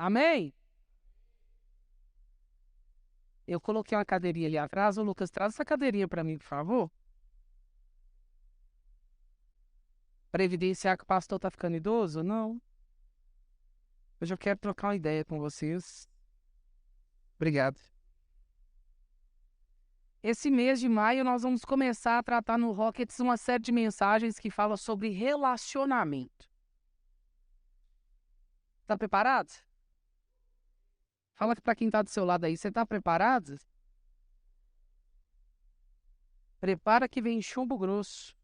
Amém? Eu coloquei uma cadeirinha ali atrás. Ô, Lucas, traz essa cadeirinha para mim, por favor. Para evidenciar que o pastor tá ficando idoso? Não. Eu já quero trocar uma ideia com vocês. Obrigado. Esse mês de maio nós vamos começar a tratar no Rockets uma série de mensagens que fala sobre relacionamento. Tá preparado? Fala para quem tá do seu lado aí, você tá preparado? Prepara que vem chumbo grosso.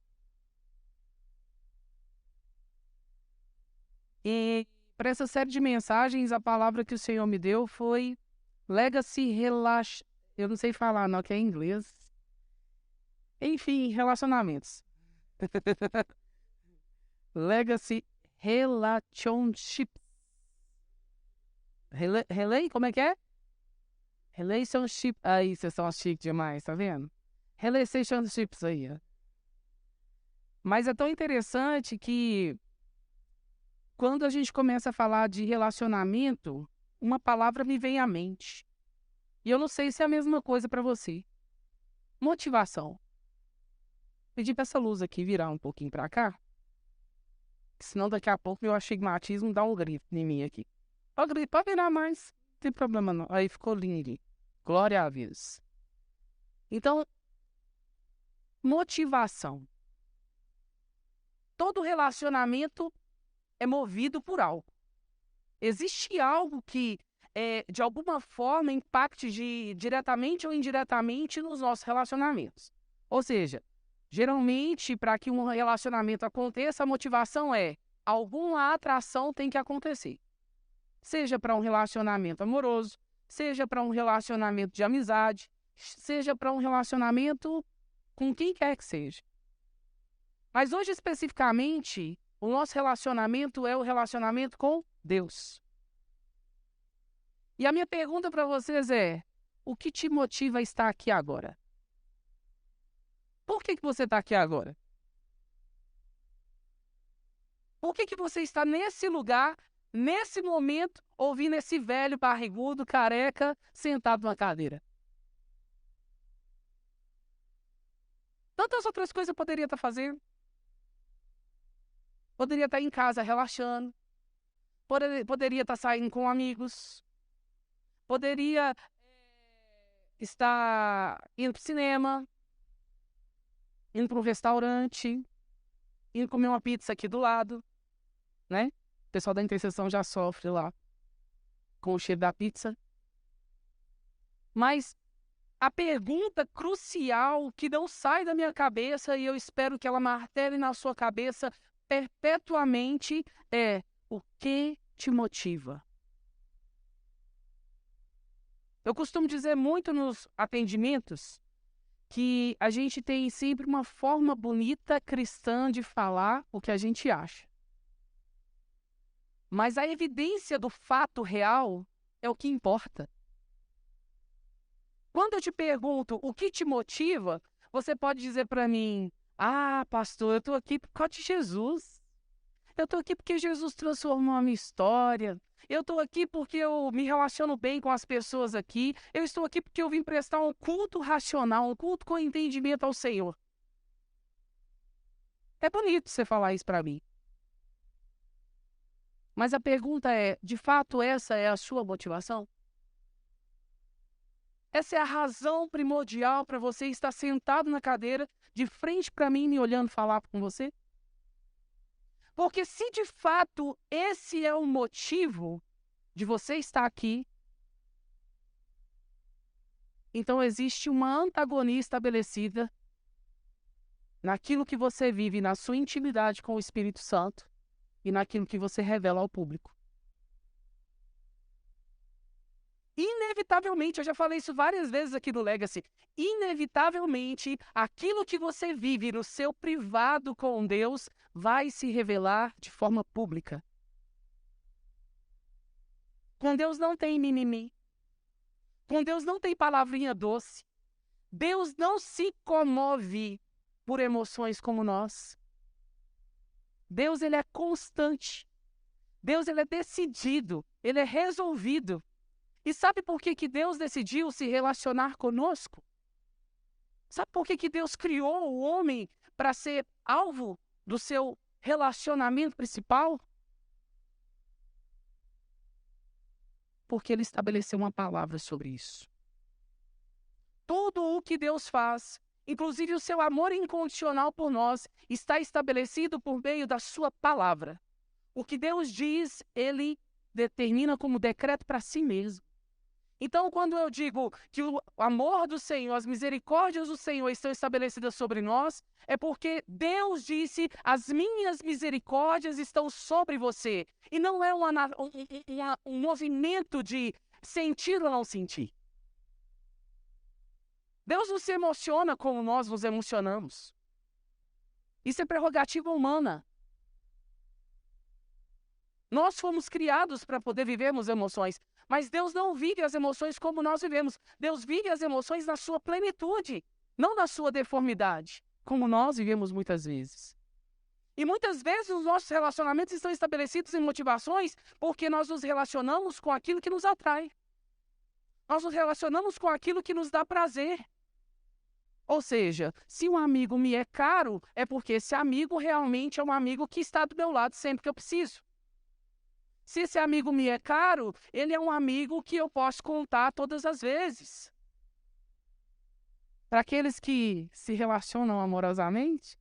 E para essa série de mensagens, a palavra que o Senhor me deu foi Legacy Relax... Eu não sei falar, não, que é em inglês. Enfim, relacionamentos. Legacy Relationship. Relay? Como é que é? Relationship. Aí, vocês são chiques demais, tá vendo? Relationships aí, ó. Mas é tão interessante que quando a gente começa a falar de relacionamento, uma palavra me vem à mente. E eu não sei se é a mesma coisa para você. Motivação. Pedi para essa luz aqui virar um pouquinho para cá, senão daqui a pouco meu astigmatismo dá um grito em mim aqui. Pode virar mais, não tem problema não. Aí ficou lindo. Glória a Deus. Então, motivação. Todo relacionamento é movido por algo. Existe algo que, de alguma forma, impacte diretamente ou indiretamente nos nossos relacionamentos. Ou seja, geralmente, para que um relacionamento aconteça, a motivação é alguma atração tem que acontecer. Seja para um relacionamento amoroso, seja para um relacionamento de amizade, seja para um relacionamento com quem quer que seja. Mas hoje, especificamente, o nosso relacionamento é o relacionamento com Deus. E a minha pergunta para vocês é: o que te motiva a estar aqui agora? Por que você está aqui agora? Por que você está nesse lugar, nesse momento, ouvindo esse velho barrigudo, careca, sentado numa cadeira? Tantas outras coisas eu poderia estar fazendo. Poderia estar em casa relaxando. Poderia estar saindo com amigos. Poderia estar indo para o cinema, indo para um restaurante, indo comer uma pizza aqui do lado, né? O pessoal da intercessão já sofre lá com o cheiro da pizza. Mas a pergunta crucial que não sai da minha cabeça e eu espero que ela martele na sua cabeça perpetuamente é: o que te motiva? Eu costumo dizer muito nos atendimentos que a gente tem sempre uma forma bonita cristã de falar o que a gente acha. Mas a evidência do fato real é o que importa. Quando eu te pergunto o que te motiva, você pode dizer para mim: ah, pastor, eu estou aqui por causa de Jesus. Eu estou aqui porque Jesus transformou a minha história. Eu estou aqui porque eu me relaciono bem com as pessoas aqui. Eu estou aqui porque eu vim prestar um culto racional, um culto com entendimento ao Senhor. É bonito você falar isso para mim. Mas a pergunta é: de fato, essa é a sua motivação? Essa é a razão primordial para você estar sentado na cadeira, de frente para mim, me olhando falar com você? Porque se de fato esse é o motivo de você estar aqui, então existe uma antagonia estabelecida naquilo que você vive na sua intimidade com o Espírito Santo e naquilo que você revela ao público. Inevitavelmente, eu já falei isso várias vezes aqui no Legacy, inevitavelmente, aquilo que você vive no seu privado com Deus vai se revelar de forma pública. Com Deus não tem mimimi. Com Deus não tem palavrinha doce. Deus não se comove por emoções como nós. Deus, ele é constante. Deus, ele é decidido, ele é resolvido. E sabe por que que Deus decidiu se relacionar conosco? Sabe por que que Deus criou o homem para ser alvo do seu relacionamento principal? Porque ele estabeleceu uma palavra sobre isso. Tudo o que Deus faz, inclusive o seu amor incondicional por nós, está estabelecido por meio da sua palavra. O que Deus diz, ele determina como decreto para si mesmo. Então, quando eu digo que o amor do Senhor, as misericórdias do Senhor estão estabelecidas sobre nós, é porque Deus disse: as minhas misericórdias estão sobre você. E não é um movimento de sentir ou não sentir. Deus não se emociona como nós nos emocionamos. Isso é prerrogativa humana. Nós fomos criados para poder vivermos emoções, mas Deus não vive as emoções como nós vivemos. Deus vive as emoções na sua plenitude, não na sua deformidade, como nós vivemos muitas vezes. E muitas vezes os nossos relacionamentos estão estabelecidos em motivações porque nós nos relacionamos com aquilo que nos atrai. Nós nos relacionamos com aquilo que nos dá prazer. Ou seja, se um amigo me é caro, é porque esse amigo realmente é um amigo que está do meu lado sempre que eu preciso. Se esse amigo me é caro, ele é um amigo que eu posso contar todas as vezes. Para aqueles que se relacionam amorosamente,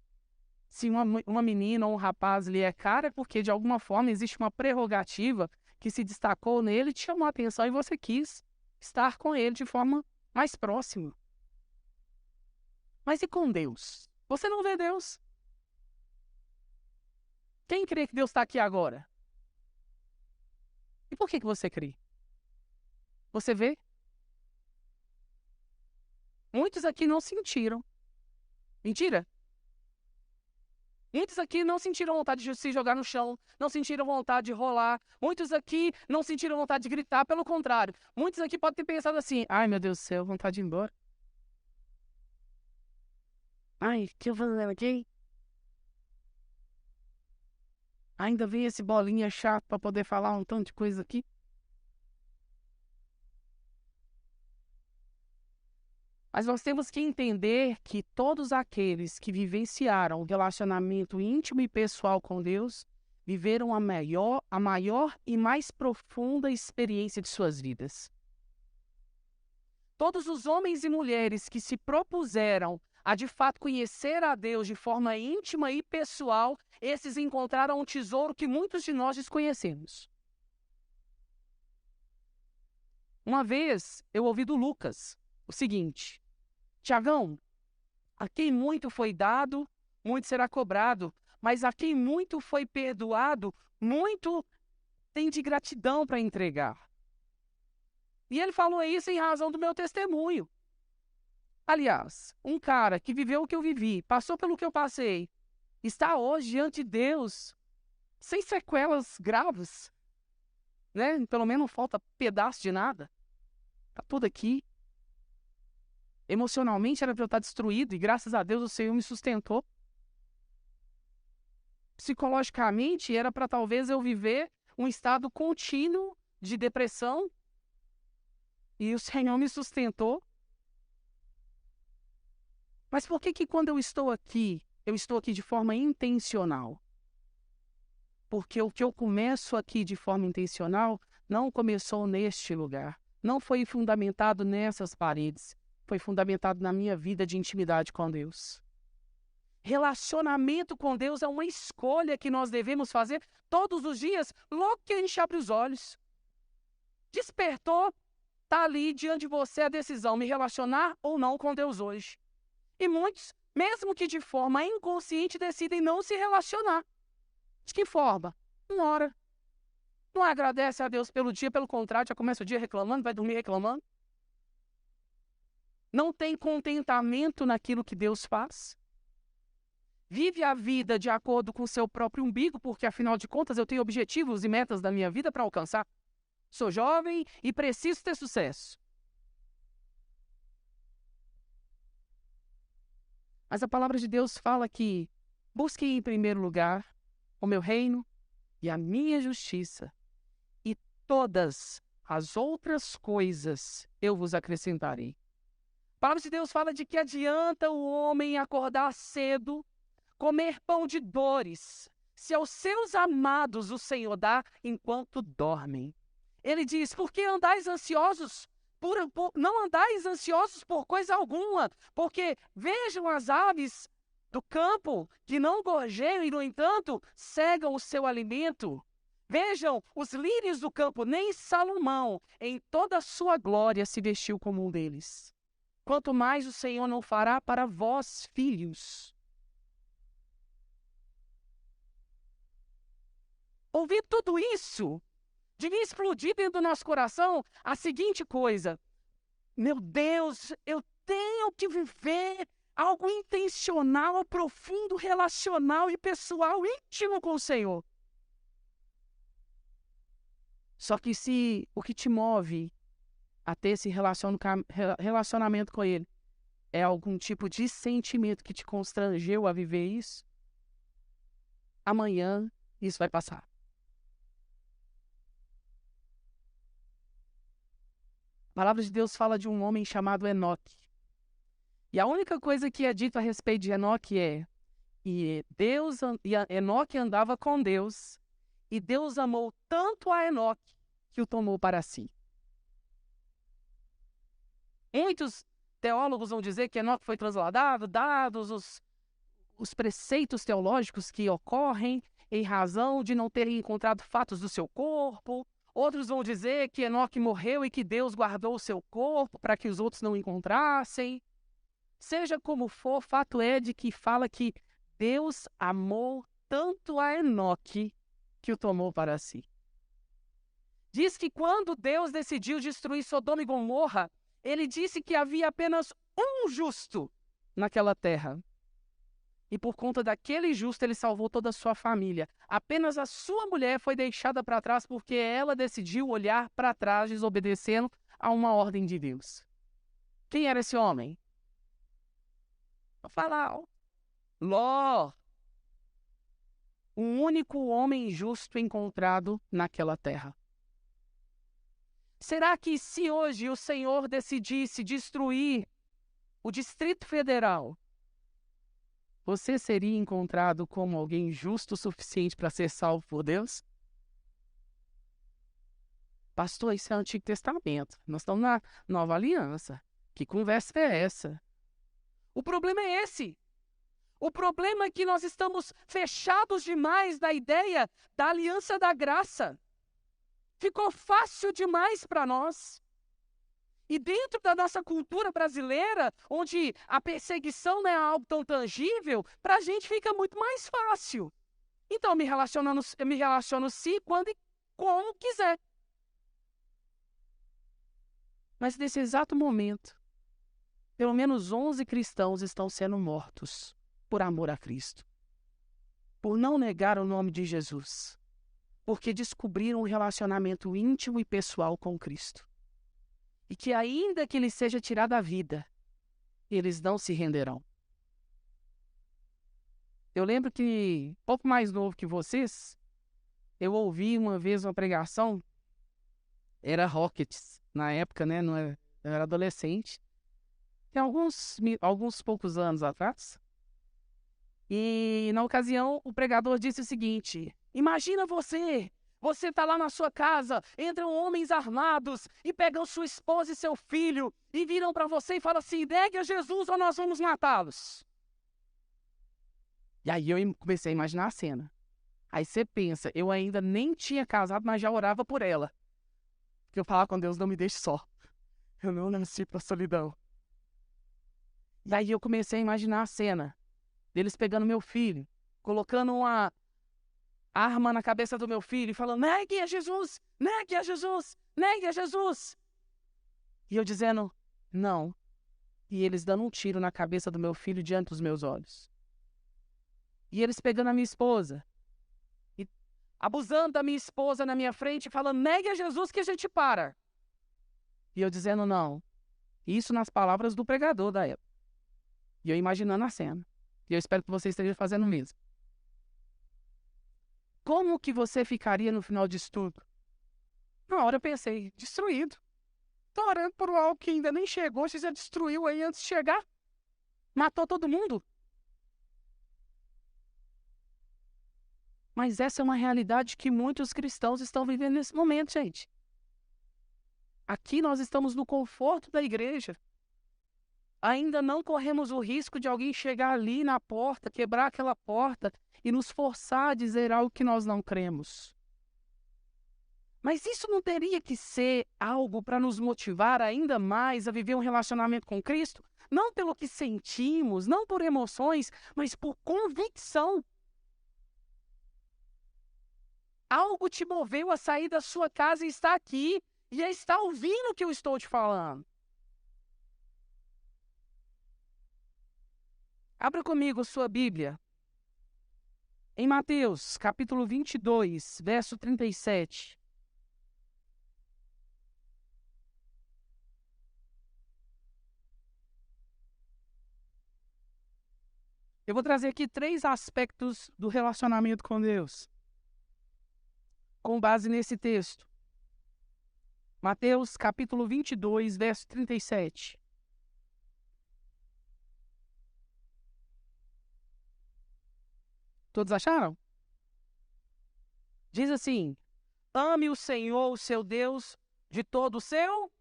se uma menina ou um rapaz lhe é caro, é porque de alguma forma existe uma prerrogativa que se destacou nele, te chamou a atenção e você quis estar com ele de forma mais próxima. Mas e com Deus? Você não vê Deus. Quem crê que Deus está aqui agora? E por que você crê? Você vê? Muitos aqui não sentiram. Mentira? Muitos aqui não sentiram vontade de se jogar no chão, não sentiram vontade de rolar. Muitos aqui não sentiram vontade de gritar, pelo contrário. Muitos aqui podem ter pensado assim: ai, meu Deus do céu, vontade de ir embora. Ai, que eu vou fazer aqui? Ainda vem esse bolinha chato para poder falar um tanto de coisa aqui. Mas nós temos que entender que todos aqueles que vivenciaram um relacionamento íntimo e pessoal com Deus viveram a maior e mais profunda experiência de suas vidas. Todos os homens e mulheres que se propuseram a de fato conhecer a Deus de forma íntima e pessoal, esses encontraram um tesouro que muitos de nós desconhecemos. Uma vez eu ouvi do Lucas o seguinte: Tiagão, a quem muito foi dado, muito será cobrado, mas a quem muito foi perdoado, muito tem de gratidão para entregar. E ele falou isso em razão do meu testemunho. Aliás, um cara que viveu o que eu vivi, passou pelo que eu passei, está hoje diante de Deus, sem sequelas graves, né? Pelo menos não falta pedaço de nada. Está tudo aqui. Emocionalmente era para eu estar destruído e graças a Deus o Senhor me sustentou. Psicologicamente era para talvez eu viver um estado contínuo de depressão e o Senhor me sustentou. Mas por que que quando eu estou aqui de forma intencional? Porque o que eu começo aqui de forma intencional não começou neste lugar, não foi fundamentado nessas paredes, foi fundamentado na minha vida de intimidade com Deus. Relacionamento com Deus é uma escolha que nós devemos fazer todos os dias, logo que a gente abre os olhos. Despertou, está ali diante de você a decisão, me relacionar ou não com Deus hoje. E muitos, mesmo que de forma inconsciente, decidem não se relacionar. De que forma? Uma hora. Não agradece a Deus pelo dia, pelo contrário, já começa o dia reclamando, vai dormir reclamando. Não tem contentamento naquilo que Deus faz. Vive a vida de acordo com o seu próprio umbigo, porque afinal de contas eu tenho objetivos e metas da minha vida para alcançar. Sou jovem e preciso ter sucesso. Mas a palavra de Deus fala que busque em primeiro lugar o meu reino e a minha justiça, e todas as outras coisas eu vos acrescentarei. A palavra de Deus fala de que adianta o homem acordar cedo, comer pão de dores, se aos seus amados o Senhor dá enquanto dormem. Ele diz, porque andais ansiosos, não andais ansiosos por coisa alguma, porque vejam as aves do campo, que não gorjeiam e, no entanto, cegam o seu alimento. Vejam os lírios do campo, nem Salomão, em toda a sua glória, se vestiu como um deles. Quanto mais o Senhor não fará para vós, filhos. Ouvir tudo isso, devia explodir dentro do nosso coração a seguinte coisa: meu Deus, eu tenho que viver algo intencional, profundo, relacional e pessoal, íntimo com o Senhor. Só que se o que te move a ter esse relacionamento com Ele é algum tipo de sentimento que te constrangeu a viver isso, amanhã isso vai passar. A palavra de Deus fala de um homem chamado Enoque. E a única coisa que é dito a respeito de Enoque é que Enoque andava com Deus, e Deus amou tanto a Enoque que o tomou para si. Muitos teólogos vão dizer que Enoque foi transladado, dados os preceitos teológicos que ocorrem em razão de não terem encontrado fatos do seu corpo. Outros vão dizer que Enoque morreu e que Deus guardou o seu corpo para que os outros não encontrassem. Seja como for, fato é de que fala que Deus amou tanto a Enoque que o tomou para si. Diz que quando Deus decidiu destruir Sodoma e Gomorra, ele disse que havia apenas um justo naquela terra. E por conta daquele justo, ele salvou toda a sua família. Apenas a sua mulher foi deixada para trás porque ela decidiu olhar para trás, desobedecendo a uma ordem de Deus. Quem era esse homem? Vou falar. Ló. O único homem justo encontrado naquela terra. Será que se hoje o Senhor decidisse destruir o Distrito Federal, você seria encontrado como alguém justo o suficiente para ser salvo por Deus? Pastor, isso é o Antigo Testamento. Nós estamos na Nova Aliança. Que conversa é essa? O problema é esse. O problema é que nós estamos fechados demais na ideia da aliança da graça. Ficou fácil demais para nós. E dentro da nossa cultura brasileira, onde a perseguição não é algo tão tangível, para a gente fica muito mais fácil. Então, eu me relaciono se, quando e como quiser. Mas nesse exato momento, pelo menos 11 cristãos estão sendo mortos por amor a Cristo. Por não negar o nome de Jesus. Porque descobriram um relacionamento íntimo e pessoal com Cristo. E que ainda que lhes seja tirada a vida, eles não se renderão. Eu lembro que, pouco mais novo que vocês, eu ouvi uma vez uma pregação, era Rockets, na época, né? Eu era adolescente, tem alguns poucos anos atrás. E na ocasião o pregador disse o seguinte: imagina você está lá na sua casa, entram homens armados e pegam sua esposa e seu filho e viram para você e falam assim: negue a Jesus ou nós vamos matá-los. E aí eu comecei a imaginar a cena. Aí você pensa, eu ainda nem tinha casado, mas já orava por ela. Porque eu falava com Deus: não me deixe só. Eu não nasci para solidão. E aí eu comecei a imaginar a cena deles pegando meu filho, colocando uma arma na cabeça do meu filho e falando: negue a Jesus, negue a Jesus, negue a Jesus. E eu dizendo: não. E eles dando um tiro na cabeça do meu filho diante dos meus olhos. E eles pegando a minha esposa e abusando da minha esposa na minha frente, falando: negue a Jesus que a gente para. E eu dizendo: não. Isso nas palavras do pregador da época. E eu imaginando a cena. E eu espero que você esteja fazendo o mesmo. como que você ficaria no final disso tudo? Na hora eu pensei, destruído. Tô orando por algo que ainda nem chegou, você já destruiu aí antes de chegar? Matou todo mundo? Mas essa é uma realidade que muitos cristãos estão vivendo nesse momento, gente. Aqui nós estamos no conforto da igreja. Ainda não corremos o risco de alguém chegar ali na porta, quebrar aquela porta e nos forçar a dizer algo que nós não cremos. Mas isso não teria que ser algo para nos motivar ainda mais a viver um relacionamento com Cristo? Não pelo que sentimos, não por emoções, mas por convicção. Algo te moveu a sair da sua casa e estar aqui, e a estar ouvindo o que eu estou te falando. Abra comigo sua Bíblia. Em Mateus, capítulo 22, verso 37. Eu vou trazer aqui 3 aspectos do relacionamento com Deus, com base nesse texto. Mateus, capítulo 22, verso 37. Todos acharam? Diz assim: ame o Senhor, o seu Deus, de todo o seu...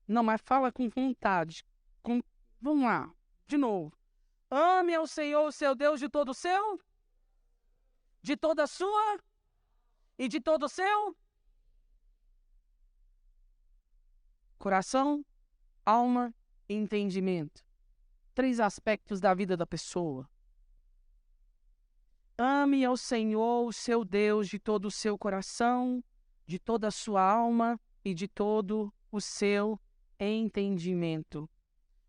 Não, mas fala com vontade. Vamos lá, de novo. Ame ao Senhor, o seu Deus, de todo o seu... De toda a sua... E de todo o seu... Coração, alma e entendimento. 3 aspectos da vida da pessoa. Ame ao Senhor, o seu Deus, de todo o seu coração, de toda a sua alma e de todo o seu entendimento.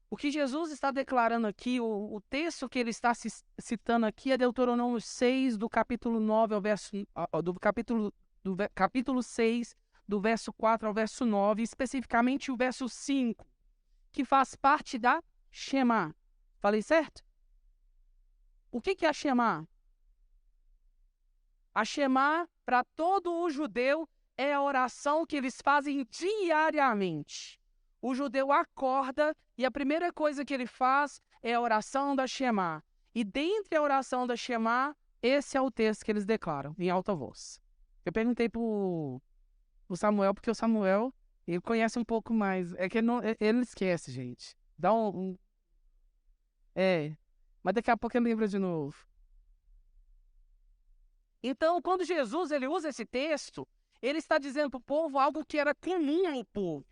O que Jesus está declarando aqui, o texto que ele está citando aqui é Deuteronômio 6, do capítulo 9 ao verso... capítulo 6, do verso 4 ao verso 9, especificamente o verso 5, que faz parte da Shema. Falei certo? O que é a Shema? A Shema, para todo o judeu, é a oração que eles fazem diariamente. O judeu acorda e a primeira coisa que ele faz é a oração da Shema. E dentre a oração da Shema, esse é o texto que eles declaram, em alta voz. Eu perguntei para o Samuel, porque o Samuel, ele conhece um pouco mais. É que ele esquece, gente. Dá mas daqui a pouco ele lembra de novo. Então, quando Jesus ele usa esse texto, ele está dizendo para o povo algo que era comum ao povo.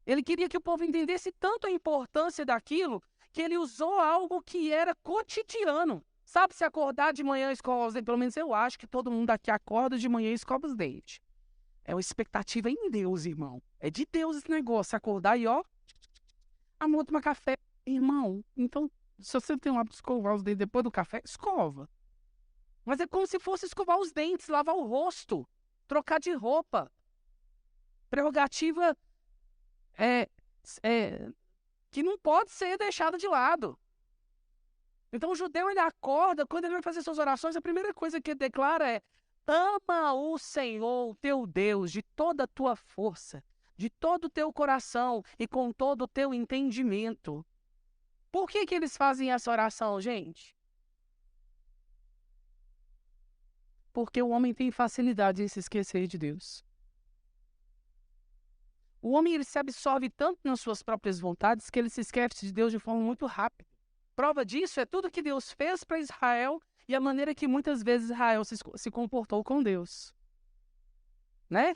Ele queria que o povo entendesse tanto a importância daquilo, que ele usou algo que era cotidiano. Sabe, se acordar de manhã e escovar os dentes, pelo menos eu acho que todo mundo aqui acorda de manhã e escova os dentes. É uma expectativa em Deus, irmão. É de Deus esse negócio, acordar e amor, tomar café. Irmão, então, se você tem o hábito de escovar os dentes depois do café, escova. Mas é como se fosse escovar os dentes, lavar o rosto, trocar de roupa. Prerrogativa que não pode ser deixada de lado. Então o judeu ele acorda, quando ele vai fazer suas orações, a primeira coisa que ele declara é: ama o Senhor, teu Deus, de toda a tua força, de todo o teu coração e com todo o teu entendimento. Por que eles fazem essa oração, gente? Porque o homem tem facilidade em se esquecer de Deus. O homem ele se absorve tanto nas suas próprias vontades que ele se esquece de Deus de forma muito rápida. Prova disso é tudo que Deus fez para Israel e a maneira que muitas vezes Israel se comportou com Deus. Né?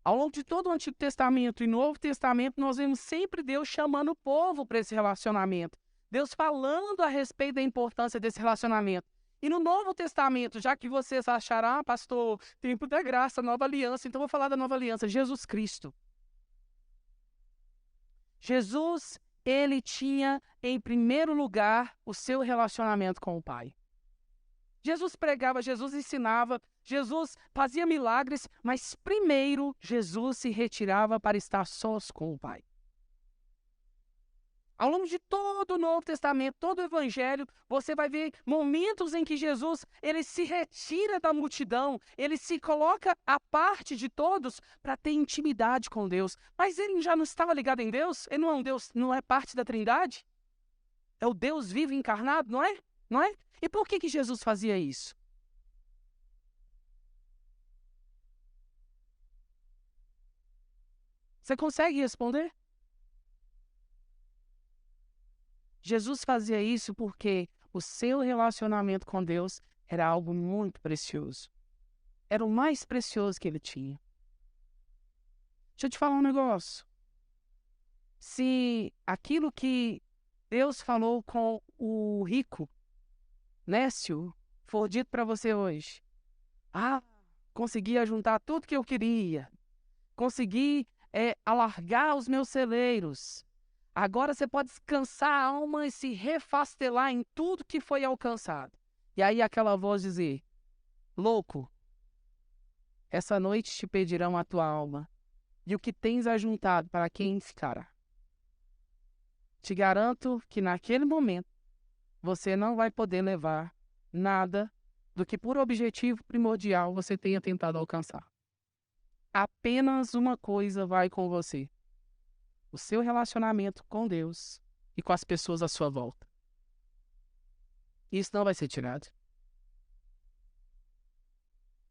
Ao longo de todo o Antigo Testamento e Novo Testamento, nós vemos sempre Deus chamando o povo para esse relacionamento. Deus falando a respeito da importância desse relacionamento. E no Novo Testamento, já que vocês acharam, pastor, tempo da graça, nova aliança, então eu vou falar da nova aliança, Jesus Cristo. Jesus, ele tinha em primeiro lugar o seu relacionamento com o Pai. Jesus pregava, Jesus ensinava, Jesus fazia milagres, mas primeiro Jesus se retirava para estar sós com o Pai. Ao longo de todo o Novo Testamento, todo o Evangelho, você vai ver momentos em que Jesus ele se retira da multidão, ele se coloca à parte de todos para ter intimidade com Deus. Mas ele já não estava ligado em Deus? Ele não é um Deus, não é parte da Trindade? É o Deus vivo e encarnado, não é? Não é? E por que Jesus fazia isso? Você consegue responder? Jesus fazia isso porque o seu relacionamento com Deus era algo muito precioso. Era o mais precioso que ele tinha. Deixa eu te falar um negócio. Se aquilo que Deus falou com o rico, Nécio, for dito para você hoje, consegui juntar tudo que eu queria, consegui alargar os meus celeiros, agora você pode descansar a alma e se refastelar em tudo que foi alcançado. E aí aquela voz dizer, louco, essa noite te pedirão a tua alma, e o que tens ajuntado para quem ficará? Te garanto que naquele momento você não vai poder levar nada do que por objetivo primordial você tenha tentado alcançar. Apenas uma coisa vai com você: o seu relacionamento com Deus e com as pessoas à sua volta. Isso não vai ser tirado.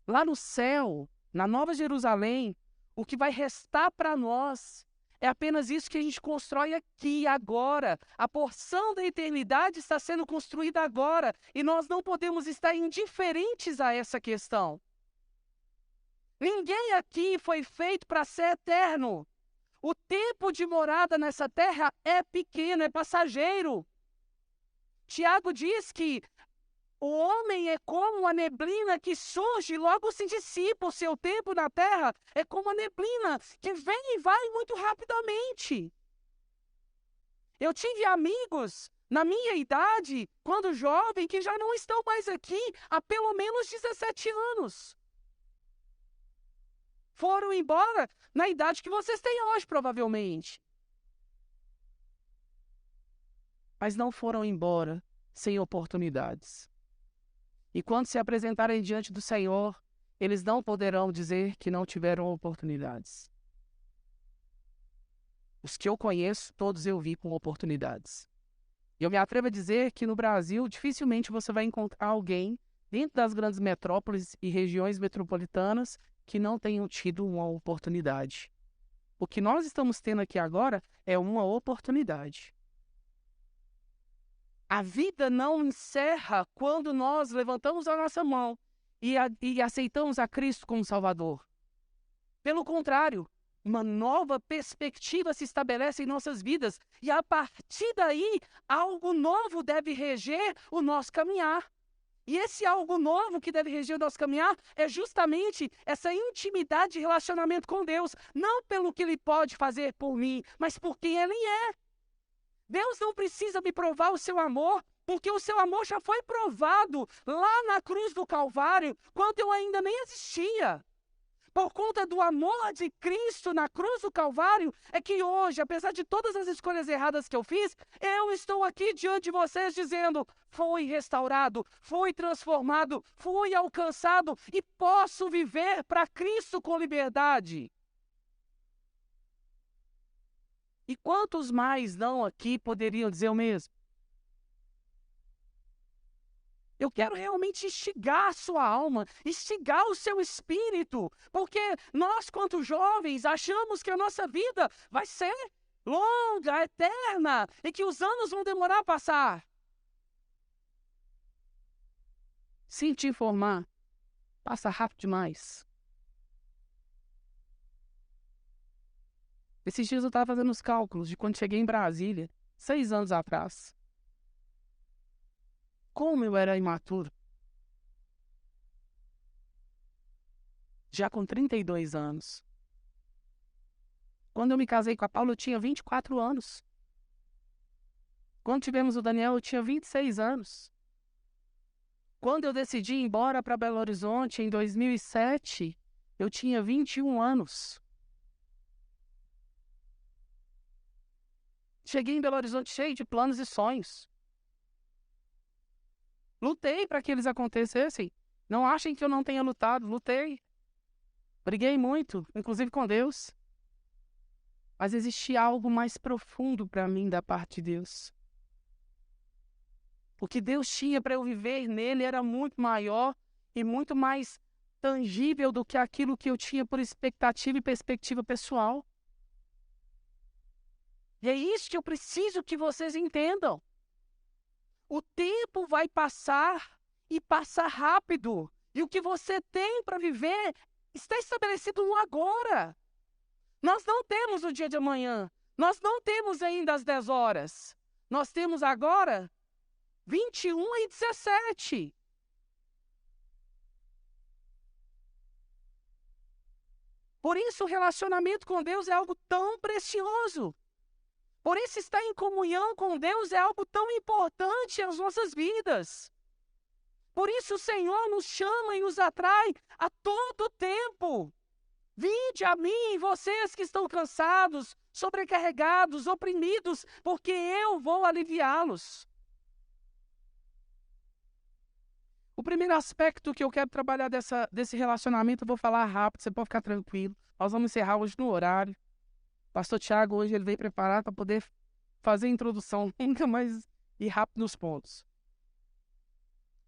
Lá no céu, na Nova Jerusalém, o que vai restar para nós é apenas isso que a gente constrói aqui, agora. A porção da eternidade está sendo construída agora e nós não podemos estar indiferentes a essa questão. Ninguém aqui foi feito para ser eterno. O tempo de morada nessa terra é pequeno, é passageiro. Tiago diz que o homem é como a neblina que surge e logo se dissipa. O seu tempo na terra é como a neblina que vem e vai muito rapidamente. Eu tive amigos na minha idade, quando jovem, que já não estão mais aqui há pelo menos 17 anos. Foram embora na idade que vocês têm hoje, provavelmente. Mas não foram embora sem oportunidades. E quando se apresentarem diante do Senhor, eles não poderão dizer que não tiveram oportunidades. Os que eu conheço, todos eu vi com oportunidades. E eu me atrevo a dizer que no Brasil, dificilmente você vai encontrar alguém dentro das grandes metrópoles e regiões metropolitanas que não tenham tido uma oportunidade. O que nós estamos tendo aqui agora é uma oportunidade. A vida não encerra quando nós levantamos a nossa mão e aceitamos a Cristo como Salvador. Pelo contrário, uma nova perspectiva se estabelece em nossas vidas e a partir daí, algo novo deve reger o nosso caminhar. E esse algo novo que deve reger o nosso caminhar é justamente essa intimidade de relacionamento com Deus, não pelo que Ele pode fazer por mim, mas por quem Ele é. Deus não precisa me provar o seu amor, porque o seu amor já foi provado lá na cruz do Calvário, quando eu ainda nem existia. Por conta do amor de Cristo na cruz do Calvário, é que hoje, apesar de todas as escolhas erradas que eu fiz, eu estou aqui diante de vocês dizendo, fui restaurado, fui transformado, fui alcançado e posso viver para Cristo com liberdade. E quantos mais não aqui poderiam dizer o mesmo? Eu quero realmente instigar a sua alma, instigar o seu espírito, porque nós, quanto jovens, achamos que a nossa vida vai ser longa, eterna, e que os anos vão demorar a passar. Se te informar, passa rápido demais. Esses dias eu estava fazendo os cálculos de quando cheguei em Brasília, 6 anos atrás. Como eu era imaturo. Já com 32 anos. Quando eu me casei com a Paula, eu tinha 24 anos. Quando tivemos o Daniel, eu tinha 26 anos. Quando eu decidi ir embora para Belo Horizonte, em 2007, eu tinha 21 anos. Cheguei em Belo Horizonte cheio de planos e sonhos. Lutei para que eles acontecessem. Não achem que eu não tenha lutado, lutei. Briguei muito, inclusive com Deus. Mas existia algo mais profundo para mim da parte de Deus. O que Deus tinha para eu viver nele era muito maior e muito mais tangível do que aquilo que eu tinha por expectativa e perspectiva pessoal. E é isso que eu preciso que vocês entendam. O tempo vai passar e passa rápido. E o que você tem para viver está estabelecido no agora. Nós não temos o dia de amanhã. Nós não temos ainda as 10 horas. Nós temos agora 21h17. Por isso, o relacionamento com Deus é algo tão precioso. Por isso, estar em comunhão com Deus é algo tão importante às nossas vidas. Por isso, o Senhor nos chama e nos atrai a todo tempo. Vinde a mim, vocês que estão cansados, sobrecarregados, oprimidos, porque eu vou aliviá-los. O primeiro aspecto que eu quero trabalhar desse relacionamento, eu vou falar rápido, você pode ficar tranquilo. Nós vamos encerrar hoje no horário. O pastor Tiago hoje ele veio preparado para poder fazer a introdução ainda mais e rápido nos pontos.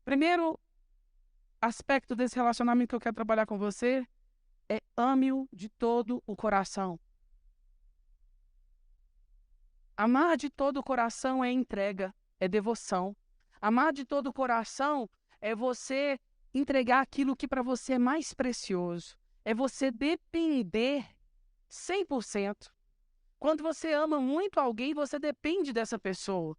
Primeiro aspecto desse relacionamento que eu quero trabalhar com você é ame-o de todo o coração. Amar de todo o coração é entrega, é devoção. Amar de todo o coração é você entregar aquilo que para você é mais precioso. É você depender 100%. Quando você ama muito alguém, você depende dessa pessoa.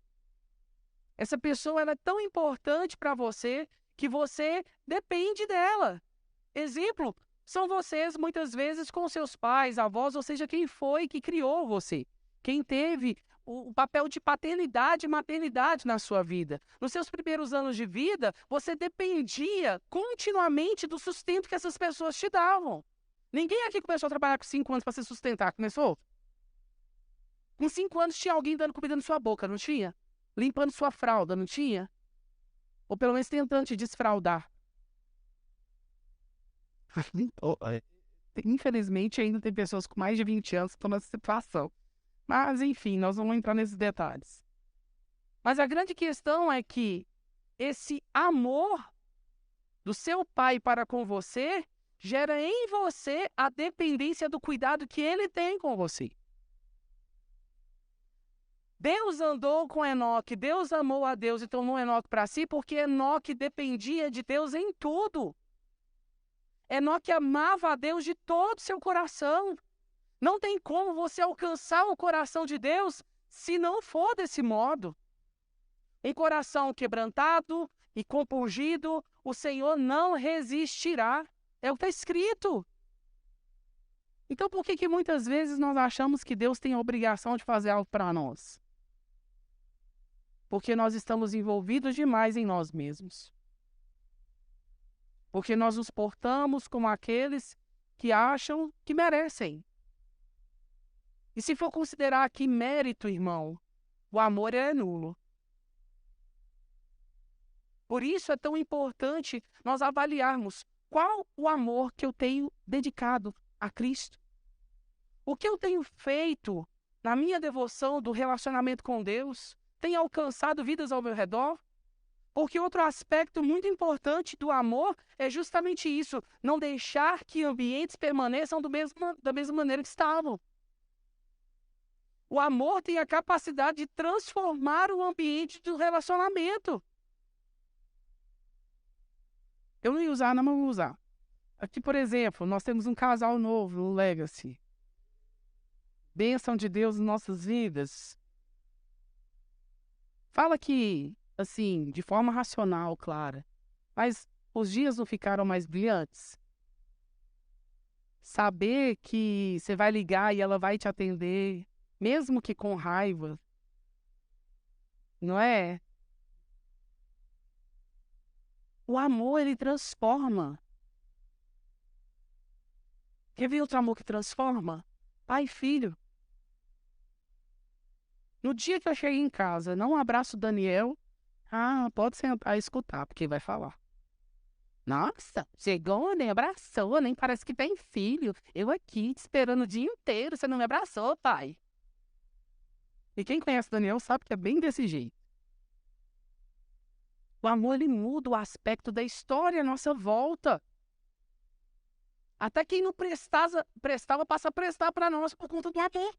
Essa pessoa ela é tão importante para você que você depende dela. Exemplo, são vocês muitas vezes com seus pais, avós, ou seja, quem foi que criou você. Quem teve o papel de paternidade e maternidade na sua vida. Nos seus primeiros anos de vida, você dependia continuamente do sustento que essas pessoas te davam. Ninguém aqui começou a trabalhar com 5 anos para se sustentar, começou? Com 5 anos tinha alguém dando comida na sua boca, não tinha? Limpando sua fralda, não tinha? Ou pelo menos tentando te desfraldar. Infelizmente, ainda tem pessoas com mais de 20 anos que estão nessa situação. Mas, enfim, nós vamos entrar nesses detalhes. Mas a grande questão é que esse amor do seu pai para com você gera em você a dependência do cuidado que ele tem com você. Deus andou com Enoque, Deus amou a Deus e tomou Enoque para si porque Enoque dependia de Deus em tudo. Enoque amava a Deus de todo o seu coração. Não tem como você alcançar o coração de Deus se não for desse modo. Um coração quebrantado e compungido, o Senhor não resistirá. É o que está escrito. Então, por que muitas vezes nós achamos que Deus tem a obrigação de fazer algo para nós? Porque nós estamos envolvidos demais em nós mesmos. Porque nós nos portamos como aqueles que acham que merecem. E se for considerar aqui mérito, irmão, o amor é nulo. Por isso é tão importante nós avaliarmos qual o amor que eu tenho dedicado a Cristo. O que eu tenho feito na minha devoção do relacionamento com Deus tem alcançado vidas ao meu redor? Porque outro aspecto muito importante do amor é justamente isso, não deixar que ambientes permaneçam da mesma maneira que estavam. O amor tem a capacidade de transformar o ambiente do relacionamento. Eu não ia usar, não vou usar. Aqui, por exemplo, nós temos um casal novo, um Legacy. Bênção de Deus em nossas vidas. Fala que, assim, de forma racional, clara. Mas os dias não ficaram mais brilhantes? Saber que você vai ligar e ela vai te atender, mesmo que com raiva, não é? O amor, ele transforma. Quer ver outro amor que transforma? Pai e filho. No dia que eu cheguei em casa, não abraço o Daniel, pode sentar e escutar, porque vai falar. Nossa, chegou, nem abraçou, nem parece que tem filho. Eu aqui te esperando o dia inteiro, você não me abraçou, pai. E quem conhece o Daniel sabe que é bem desse jeito. O amor, ele muda o aspecto da história à nossa volta. Até quem não prestava passa a prestar para nós por conta do amor.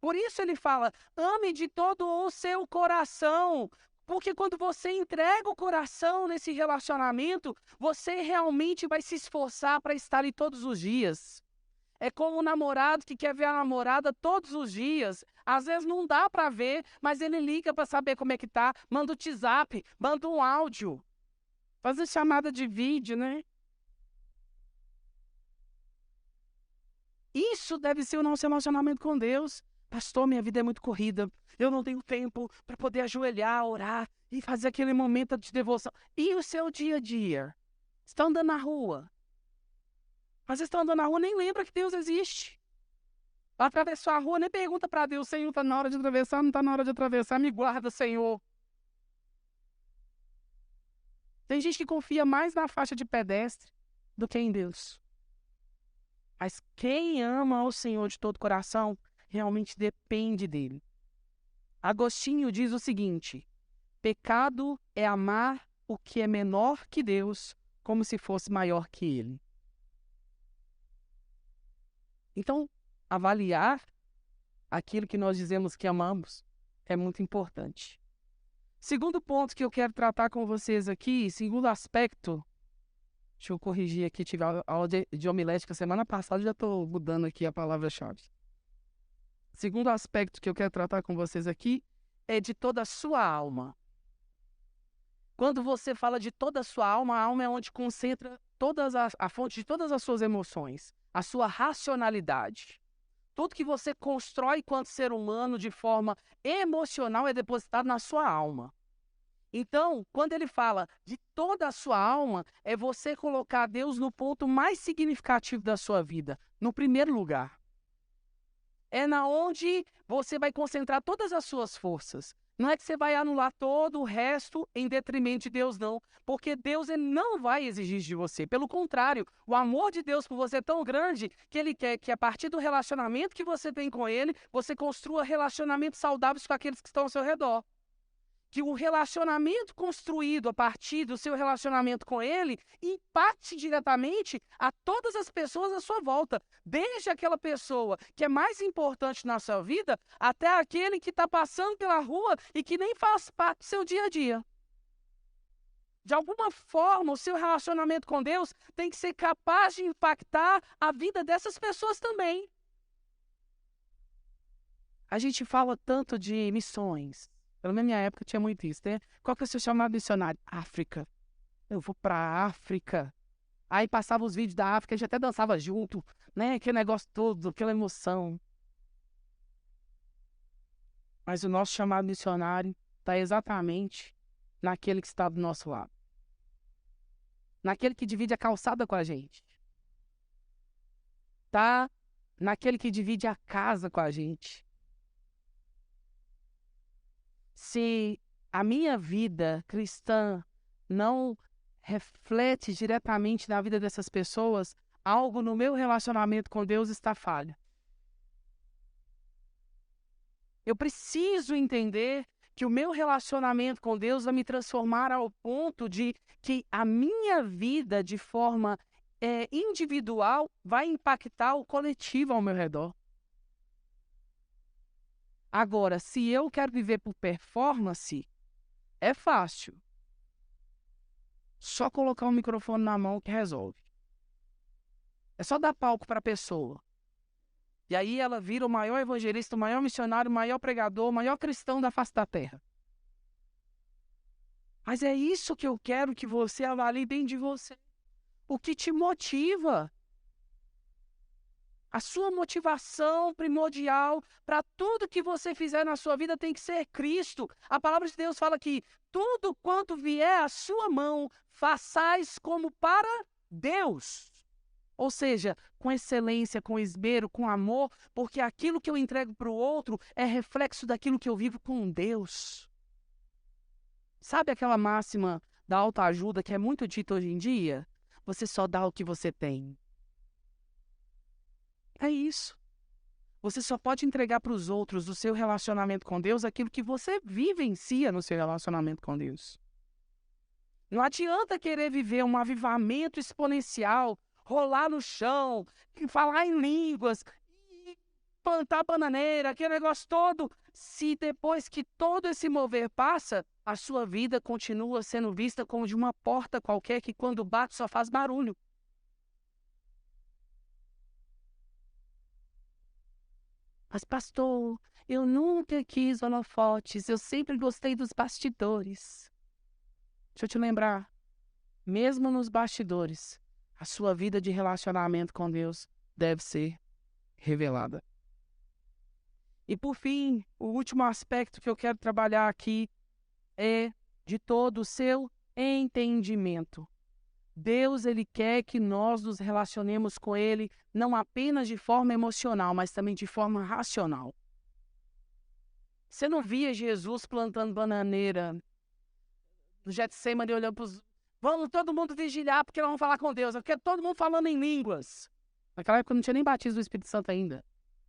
Por isso ele fala, ame de todo o seu coração. Porque quando você entrega o coração nesse relacionamento, você realmente vai se esforçar para estar ali todos os dias. É como um namorado que quer ver a namorada todos os dias. Às vezes não dá para ver, mas ele liga para saber como é que tá, manda o WhatsApp, manda um áudio. Faz a chamada de vídeo, né? Isso deve ser o nosso relacionamento com Deus. Pastor, minha vida é muito corrida. Eu não tenho tempo para poder ajoelhar, orar e fazer aquele momento de devoção. E o seu dia a dia? Estão andando na rua? Às vezes estão andando na rua, nem lembra que Deus existe. Atravessou a rua, nem pergunta para Deus, Senhor, está na hora de atravessar, não está na hora de atravessar, me guarda, Senhor. Tem gente que confia mais na faixa de pedestre do que em Deus. Mas quem ama o Senhor de todo o coração, realmente depende dele. Agostinho diz o seguinte, pecado é amar o que é menor que Deus, como se fosse maior que ele. Então, avaliar aquilo que nós dizemos que amamos é muito importante. Segundo ponto que eu quero tratar com vocês aqui, segundo aspecto, deixa eu corrigir aqui, tive aula de homilética semana passada, já estou mudando aqui a palavra-chave. Segundo aspecto que eu quero tratar com vocês aqui é de toda a sua alma. Quando você fala de toda a sua alma, a alma é onde concentra a fonte de todas as suas emoções, a sua racionalidade. Tudo que você constrói enquanto ser humano de forma emocional é depositado na sua alma. Então, quando ele fala de toda a sua alma, é você colocar Deus no ponto mais significativo da sua vida, no primeiro lugar. É na onde você vai concentrar todas as suas forças. Não é que você vai anular todo o resto em detrimento de Deus, não. Porque Deus, ele não vai exigir de você. Pelo contrário, o amor de Deus por você é tão grande que ele quer que a partir do relacionamento que você tem com ele, você construa relacionamentos saudáveis com aqueles que estão ao seu redor. Que o relacionamento construído a partir do seu relacionamento com ele impacte diretamente a todas as pessoas à sua volta. Desde aquela pessoa que é mais importante na sua vida, até aquele que está passando pela rua e que nem faz parte do seu dia a dia. De alguma forma, o seu relacionamento com Deus tem que ser capaz de impactar a vida dessas pessoas também. A gente fala tanto de missões. Pelo menos na minha época tinha muito isso, né? Qual que é o seu chamado missionário? África. Eu vou pra África. Aí passava os vídeos da África, a gente até dançava junto, né? Aquele negócio todo, aquela emoção. Mas o nosso chamado missionário está exatamente naquele que está do nosso lado. Naquele que divide a calçada com a gente. Está naquele que divide a casa com a gente. Se a minha vida cristã não reflete diretamente na vida dessas pessoas, algo no meu relacionamento com Deus está falho. Eu preciso entender que o meu relacionamento com Deus vai me transformar ao ponto de que a minha vida de forma individual vai impactar o coletivo ao meu redor. Agora, se eu quero viver por performance, é fácil. Só colocar um microfone na mão que resolve. É só dar palco para a pessoa. E aí ela vira o maior evangelista, o maior missionário, o maior pregador, o maior cristão da face da terra. Mas é isso que eu quero que você avalie dentro de você. O que te motiva? A sua motivação primordial para tudo que você fizer na sua vida tem que ser Cristo. A palavra de Deus fala que tudo quanto vier à sua mão, façais como para Deus. Ou seja, com excelência, com esmero, com amor, porque aquilo que eu entrego para o outro é reflexo daquilo que eu vivo com Deus. Sabe aquela máxima da autoajuda que é muito dita hoje em dia? Você só dá o que você tem. É isso. Você só pode entregar para os outros do seu relacionamento com Deus aquilo que você vivencia no seu relacionamento com Deus. Não adianta querer viver um avivamento exponencial, rolar no chão, falar em línguas, e plantar bananeira, aquele negócio todo, se depois que todo esse mover passa, a sua vida continua sendo vista como de uma porta qualquer que quando bate só faz barulho. Mas, pastor, eu nunca quis holofotes, eu sempre gostei dos bastidores. Deixa eu te lembrar, mesmo nos bastidores, a sua vida de relacionamento com Deus deve ser revelada. E por fim, o último aspecto que eu quero trabalhar aqui é de todo o seu entendimento. Deus, Ele quer que nós nos relacionemos com Ele não apenas de forma emocional, mas também de forma racional. Você não via Jesus plantando bananeira no Getsemane olhando para os... Vamos todo mundo vigiar porque nós vamos falar com Deus. Eu quero todo mundo falando em línguas. Naquela época não tinha nem batismo do Espírito Santo ainda.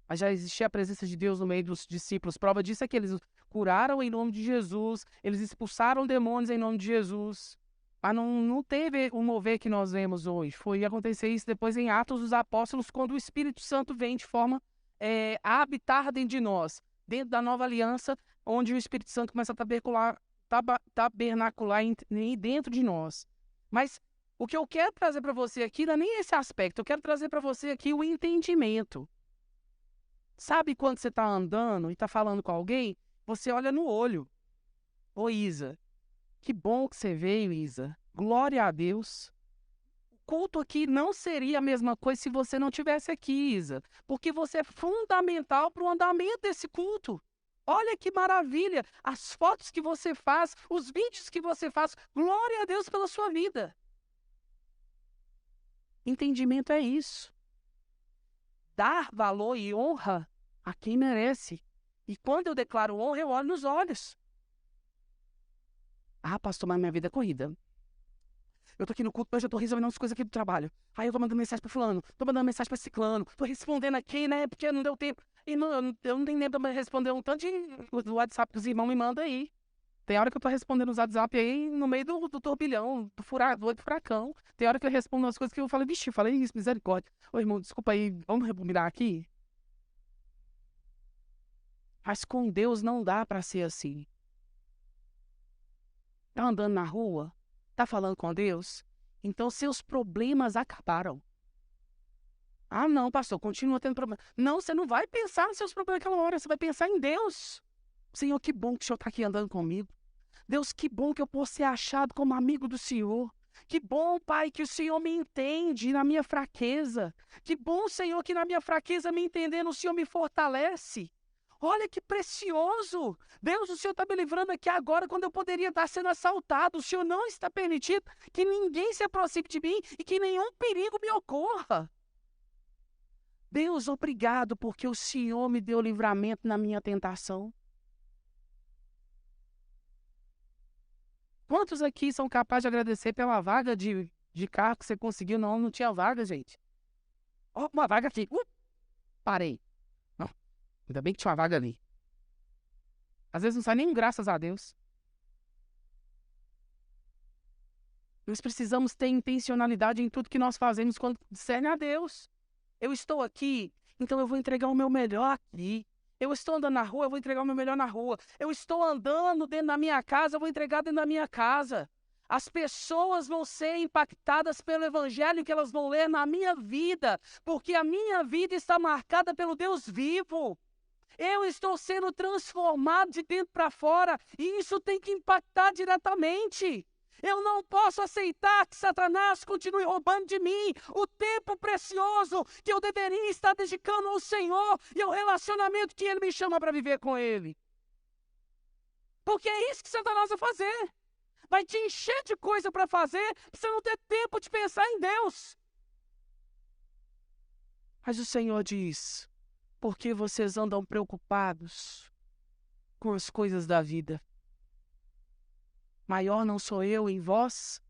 Mas já existia a presença de Deus no meio dos discípulos. Prova disso é que eles curaram em nome de Jesus. Eles expulsaram demônios em nome de Jesus. Mas não teve o mover que nós vemos hoje. Foi acontecer isso depois em Atos dos Apóstolos, quando o Espírito Santo vem de forma a habitar dentro de nós. Dentro da nova aliança, onde o Espírito Santo começa a tabernacular dentro de nós. Mas o que eu quero trazer para você aqui não é nem esse aspecto. Eu quero trazer para você aqui o entendimento. Sabe quando você está andando e está falando com alguém? Você olha no olho. Ô, Isa, que bom que você veio, Isa. Glória a Deus. O culto aqui não seria a mesma coisa se você não tivesse aqui, Isa. Porque você é fundamental para o andamento desse culto. Olha que maravilha. As fotos que você faz, os vídeos que você faz. Glória a Deus pela sua vida. Entendimento é isso. Dar valor e honra a quem merece. E quando eu declaro honra, eu olho nos olhos. Ah, pastor, mas minha vida é corrida. Eu tô aqui no culto, mas eu tô resolvendo umas coisas aqui do trabalho. Aí eu tô mandando mensagem pra fulano, tô mandando mensagem pra ciclano, tô respondendo aqui, né, porque não deu tempo. Irmão, eu não tenho tempo pra responder um tanto do WhatsApp que os irmãos me mandam aí. Tem hora que eu tô respondendo os WhatsApp aí no meio do turbilhão, do furacão. Tem hora que eu respondo umas coisas que eu falei, vixe, falei isso, misericórdia. Ô, irmão, desculpa aí, vamos rebobinar aqui? Mas com Deus não dá pra ser assim. Tá andando na rua? Tá falando com Deus? Então seus problemas acabaram. Ah, não, pastor, continua tendo problema. Não, você não vai pensar nos seus problemas naquela hora, você vai pensar em Deus. Senhor, que bom que o Senhor está aqui andando comigo. Deus, que bom que eu posso ser achado como amigo do Senhor. Que bom, Pai, que o Senhor me entende na minha fraqueza. Que bom, Senhor, que na minha fraqueza, me entendendo, o Senhor me fortalece. Olha que precioso! Deus, o Senhor está me livrando aqui agora quando eu poderia estar sendo assaltado. O Senhor não está permitindo que ninguém se aproxime de mim e que nenhum perigo me ocorra. Deus, obrigado porque o Senhor me deu livramento na minha tentação. Quantos aqui são capazes de agradecer pela vaga de carro que você conseguiu? Não, não tinha vaga, gente. Ó, uma vaga aqui. Parei. Não, ainda bem que tinha uma vaga ali. Às vezes não sai nem graças a Deus. Nós precisamos ter intencionalidade em tudo que nós fazemos quando discerne a Deus. Eu estou aqui, então eu vou entregar o meu melhor aqui. Eu estou andando na rua, eu vou entregar o meu melhor na rua. Eu estou andando dentro da minha casa, eu vou entregar dentro da minha casa. As pessoas vão ser impactadas pelo evangelho que elas vão ler na minha vida, porque a minha vida está marcada pelo Deus vivo. Eu estou sendo transformado de dentro para fora e isso tem que impactar diretamente. Eu não posso aceitar que Satanás continue roubando de mim o tempo precioso que eu deveria estar dedicando ao Senhor e ao relacionamento que Ele me chama para viver com Ele. Porque é isso que Satanás vai fazer. Vai te encher de coisa para fazer, para você não ter tempo de pensar em Deus. Mas o Senhor diz: por que vocês andam preocupados com as coisas da vida? Maior não sou eu em vós?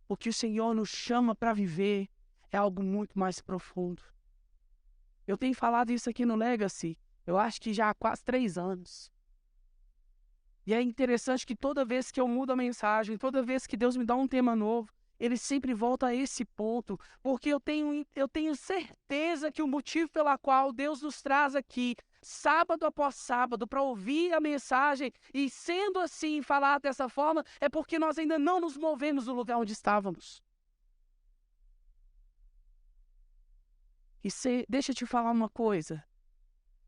O que o Senhor nos chama para viver é algo muito mais profundo. Eu tenho falado isso aqui no Legacy, eu acho que já há quase 3 anos. E é interessante que toda vez que eu mudo a mensagem, toda vez que Deus me dá um tema novo, ele sempre volta a esse ponto, porque eu tenho certeza que o motivo pela qual Deus nos traz aqui, sábado após sábado, para ouvir a mensagem e, sendo assim, falar dessa forma, é porque nós ainda não nos movemos do lugar onde estávamos. E deixa eu te falar uma coisa,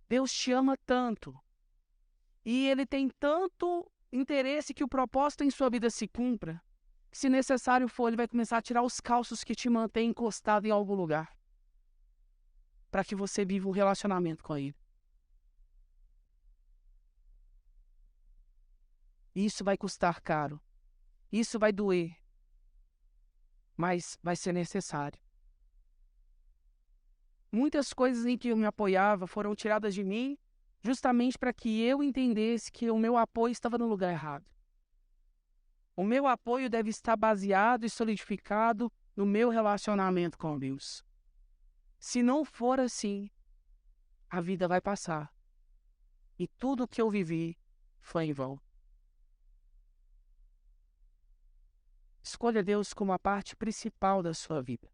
Deus te ama tanto, e Ele tem tanto interesse que o propósito em sua vida se cumpra, que se necessário for, Ele vai começar a tirar os calços que te mantêm encostado em algum lugar, para que você viva um relacionamento com Ele. Isso vai custar caro, isso vai doer, mas vai ser necessário. Muitas coisas em que eu me apoiava foram tiradas de mim, justamente para que eu entendesse que o meu apoio estava no lugar errado. O meu apoio deve estar baseado e solidificado no meu relacionamento com Deus. Se não for assim, a vida vai passar. E tudo o que eu vivi foi em vão. Escolha Deus como a parte principal da sua vida.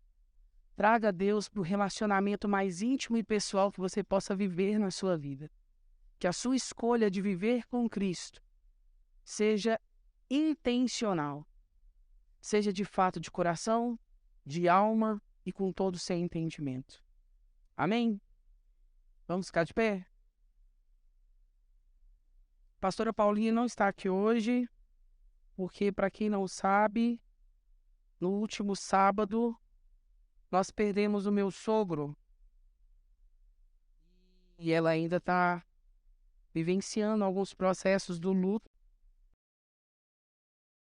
Traga Deus para o relacionamento mais íntimo e pessoal que você possa viver na sua vida. Que a sua escolha de viver com Cristo seja intencional. Seja de fato de coração, de alma e com todo o seu entendimento. Amém? Vamos ficar de pé? Pastora Paulinha não está aqui hoje, porque, para quem não sabe, no último sábado, nós perdemos o meu sogro. E ela ainda está vivenciando alguns processos do luto.